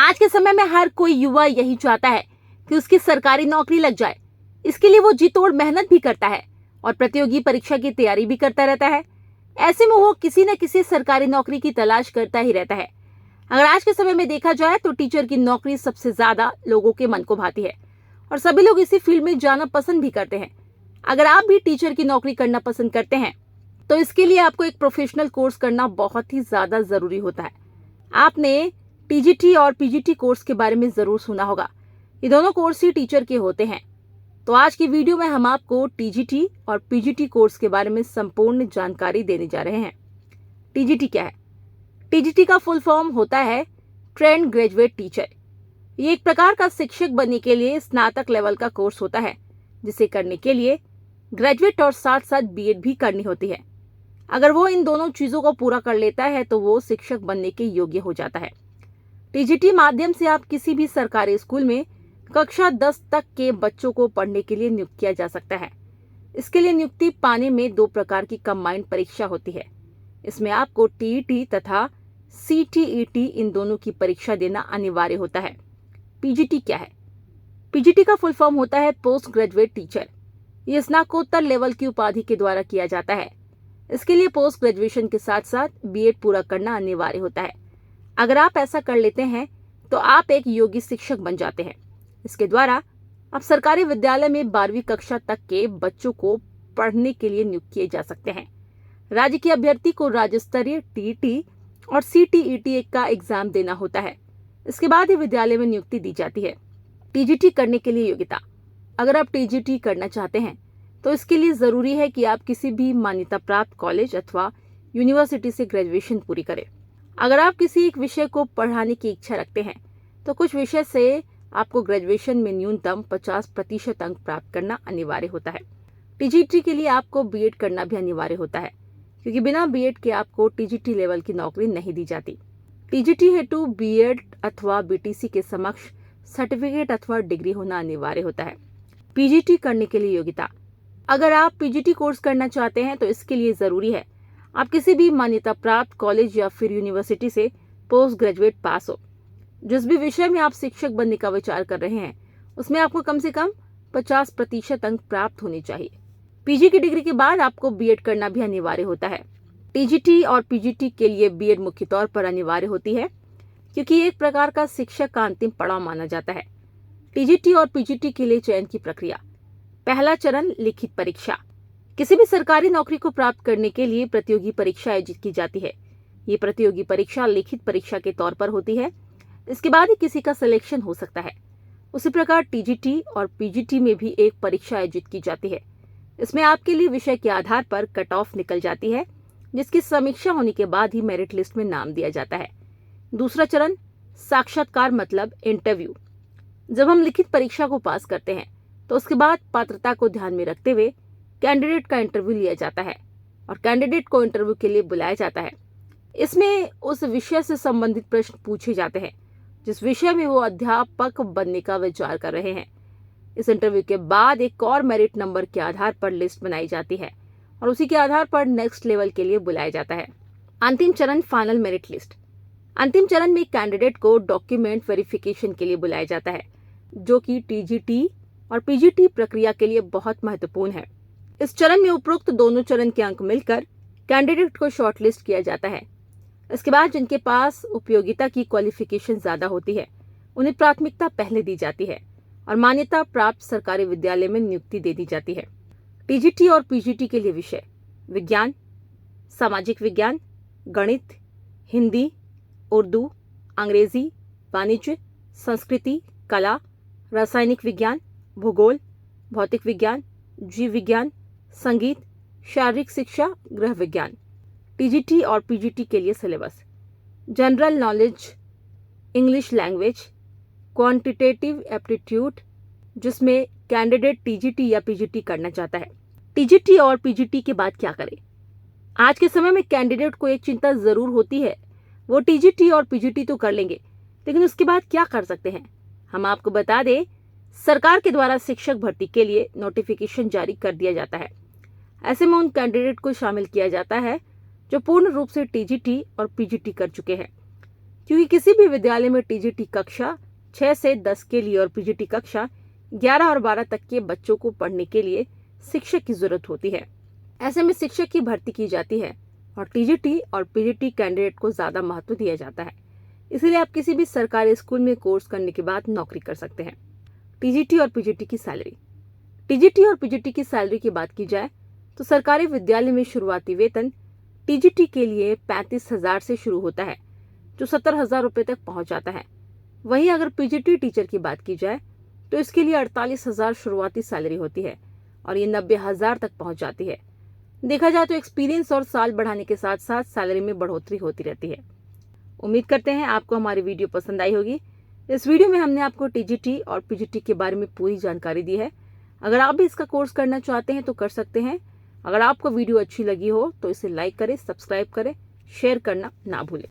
आज के समय में हर कोई युवा यही चाहता है कि उसकी सरकारी नौकरी लग जाए। इसके लिए वो जी तोड़ मेहनत भी करता है और प्रतियोगी परीक्षा की तैयारी भी करता रहता है। ऐसे में वो किसी न किसी सरकारी नौकरी की तलाश करता ही रहता है। अगर आज के समय में देखा जाए तो टीचर की नौकरी सबसे ज्यादा लोगों के मन को भाती है और सभी लोग इसी फील्ड में जाना पसंद भी करते हैं। अगर आप भी टीचर की नौकरी करना पसंद करते हैं तो इसके लिए आपको एक प्रोफेशनल कोर्स करना बहुत ही ज्यादा जरूरी होता है। आपने टीजीटी और पीजीटी कोर्स के बारे में जरूर सुना होगा। ये दोनों कोर्स ही टीचर के होते हैं। तो आज की वीडियो में हम आपको टीजीटी और पीजीटी कोर्स के बारे में संपूर्ण जानकारी देने जा रहे हैं। टीजीटी क्या है? टीजीटी का फुल फॉर्म होता है ट्रेंड ग्रेजुएट टीचर। ये एक प्रकार का शिक्षक बनने के लिए स्नातक लेवल का कोर्स होता है, जिसे करने के लिए ग्रेजुएट और साथ साथ बीएड भी करनी होती है। अगर वो इन दोनों चीजों को पूरा कर लेता है तो वो शिक्षक बनने के योग्य हो जाता है। टीजीटी माध्यम से आप किसी भी सरकारी स्कूल में कक्षा 10 तक के बच्चों को पढ़ने के लिए नियुक्त किया जा सकता है। इसके लिए नियुक्ति पाने में 2 प्रकार की कंबाइंड परीक्षा होती है। इसमें आपको टीईटी तथा सीटीईटी इन दोनों की परीक्षा देना अनिवार्य होता है। पीजीटी क्या है? पीजीटी का फुल फॉर्म होता है पोस्ट ग्रेजुएट टीचर। ये स्नातकोत्तर लेवल की उपाधि के द्वारा किया जाता है। इसके लिए पोस्ट ग्रेजुएशन के साथ साथ बीएड पूरा करना अनिवार्य होता है। अगर आप ऐसा कर लेते हैं तो आप एक योग्य शिक्षक बन जाते हैं। इसके द्वारा आप सरकारी विद्यालय में 12वीं कक्षा तक के बच्चों को पढ़ने के लिए नियुक्त किए जा सकते हैं। राज्य के अभ्यर्थी को राज्य स्तरीय टीईटी और सीटीईटी का एग्जाम देना होता है। इसके बाद ही विद्यालय में नियुक्ति दी जाती है। टीजीटी करने के लिए योग्यता। अगर आप टीजीटी करना चाहते हैं तो इसके लिए जरूरी है कि आप किसी भी मान्यता प्राप्त कॉलेज अथवा यूनिवर्सिटी से ग्रेजुएशन पूरी करें। अगर आप किसी एक विषय को पढ़ाने की इच्छा रखते हैं तो कुछ विषय से आपको ग्रेजुएशन में न्यूनतम 50% अंक प्राप्त करना अनिवार्य होता है। टीजीटी के लिए आपको बीएड करना भी अनिवार्य होता है, क्योंकि बिना बीएड के आपको टीजीटी लेवल की नौकरी नहीं दी जाती। टीजीटी हेतु बीएड अथवा बीटीसी के समक्ष सर्टिफिकेट अथवा डिग्री होना अनिवार्य होता है। पीजीटी करने के लिए योग्यता। अगर आप पीजीटी कोर्स करना चाहते हैं तो इसके लिए जरूरी है आप किसी भी मान्यता प्राप्त कॉलेज या फिर यूनिवर्सिटी से पोस्ट ग्रेजुएट पास हो। जिस भी विषय में आप शिक्षक बनने का विचार कर रहे हैं उसमें आपको कम से कम 50% अंक प्राप्त होने चाहिए। पीजी की डिग्री के बाद आपको बीएड करना भी अनिवार्य होता है। टीजीटी और पीजीटी के लिए बीएड मुख्य तौर पर अनिवार्य होती है, क्योंकि एक प्रकार का शिक्षक का अंतिम पड़ाव माना जाता है। टीजीटी और पीजीटी के लिए चयन की प्रक्रिया। पहला चरण लिखित परीक्षा। किसी भी सरकारी नौकरी को प्राप्त करने के लिए प्रतियोगी परीक्षा आयोजित की जाती है। ये प्रतियोगी परीक्षा लिखित परीक्षा के तौर पर होती है। इसके बाद ही किसी का सिलेक्शन हो सकता है। उसी प्रकार टीजीटी और पीजीटी में भी एक परीक्षा आयोजित की जाती है। इसमें आपके लिए विषय के आधार पर कट ऑफ निकल जाती है, जिसकी समीक्षा होने के बाद ही मेरिट लिस्ट में नाम दिया जाता है। दूसरा चरण साक्षात्कार मतलब इंटरव्यू। जब हम लिखित परीक्षा को पास करते हैं तो उसके बाद पात्रता को ध्यान में रखते हुए कैंडिडेट का इंटरव्यू लिया जाता है और कैंडिडेट को इंटरव्यू के लिए बुलाया जाता है। इसमें उस विषय से संबंधित प्रश्न पूछे जाते हैं जिस विषय में वो अध्यापक बनने का विचार कर रहे हैं। इस इंटरव्यू के बाद एक और मेरिट नंबर के आधार पर लिस्ट बनाई जाती है और उसी के आधार पर नेक्स्ट लेवल के लिए बुलाया जाता है। अंतिम चरण फाइनल मेरिट लिस्ट। अंतिम चरण में कैंडिडेट को डॉक्यूमेंट वेरिफिकेशन के लिए बुलाया जाता है, जो कि टीजीटी और पीजीटी प्रक्रिया के लिए बहुत महत्वपूर्ण है। इस चरण में उपरोक्त दोनों चरण के अंक मिलकर कैंडिडेट को शॉर्टलिस्ट किया जाता है। इसके बाद जिनके पास उपयोगिता की क्वालिफिकेशन ज्यादा होती है उन्हें प्राथमिकता पहले दी जाती है और मान्यता प्राप्त सरकारी विद्यालय में नियुक्ति दे दी जाती है। टीजीटी और पीजीटी के लिए विषय विज्ञान, सामाजिक विज्ञान, गणित, हिंदी, उर्दू, अंग्रेजी, वाणिज्य, संस्कृति, कला, रासायनिक विज्ञान, भूगोल, भौतिक विज्ञान, जीव विज्ञान, संगीत, शारीरिक शिक्षा, गृह विज्ञान। टीजीटी और पीजीटी के लिए syllabus general knowledge, English language, quantitative aptitude, जिसमें कैंडिडेट टीजीटी या पीजीटी करना चाहता है। टीजीटी और पीजीटी के बाद क्या करें? आज के समय में कैंडिडेट को एक चिंता जरूर होती है, वो टीजीटी और पीजीटी तो कर लेंगे लेकिन उसके बाद क्या कर सकते हैं। हम आपको बता दें, सरकार के द्वारा शिक्षक भर्ती के लिए नोटिफिकेशन जारी कर दिया जाता है। ऐसे में उन कैंडिडेट को शामिल किया जाता है जो पूर्ण रूप से टीजीटी और पीजीटी कर चुके हैं। क्योंकि किसी भी विद्यालय में टीजीटी कक्षा 6 से 10 के लिए और पीजीटी कक्षा 11 और 12 तक के बच्चों को पढ़ने के लिए शिक्षक की जरूरत होती है। ऐसे में शिक्षक की भर्ती की जाती है और टीजीटी और पीजीटी कैंडिडेट को ज्यादा महत्व दिया जाता है। इसलिए आप किसी भी सरकारी स्कूल में कोर्स करने के बाद नौकरी कर सकते हैं। टीजीटी और पीजीटी की सैलरी। टीजीटी और पीजीटी की सैलरी की बात की जाए तो सरकारी विद्यालय में शुरुआती वेतन टीजीटी के लिए 35,000 से शुरू होता है, जो 70,000 रुपए तक पहुंच जाता है। वहीं अगर पीजीटी टीचर की बात की जाए तो इसके लिए 48,000 शुरुआती सैलरी होती है और ये 90,000 तक पहुंच जाती है। देखा जाए तो एक्सपीरियंस और साल बढ़ाने के साथ साथ सैलरी में बढ़ोतरी होती रहती है। उम्मीद करते हैं आपको हमारी वीडियो पसंद आई होगी। इस वीडियो में हमने आपको टीजीटी और पीजीटी के बारे में पूरी जानकारी दी है। अगर आप भी इसका कोर्स करना चाहते हैं तो कर सकते हैं। अगर आपको वीडियो अच्छी लगी हो तो इसे लाइक करें, सब्सक्राइब करें, शेयर करना ना भूलें।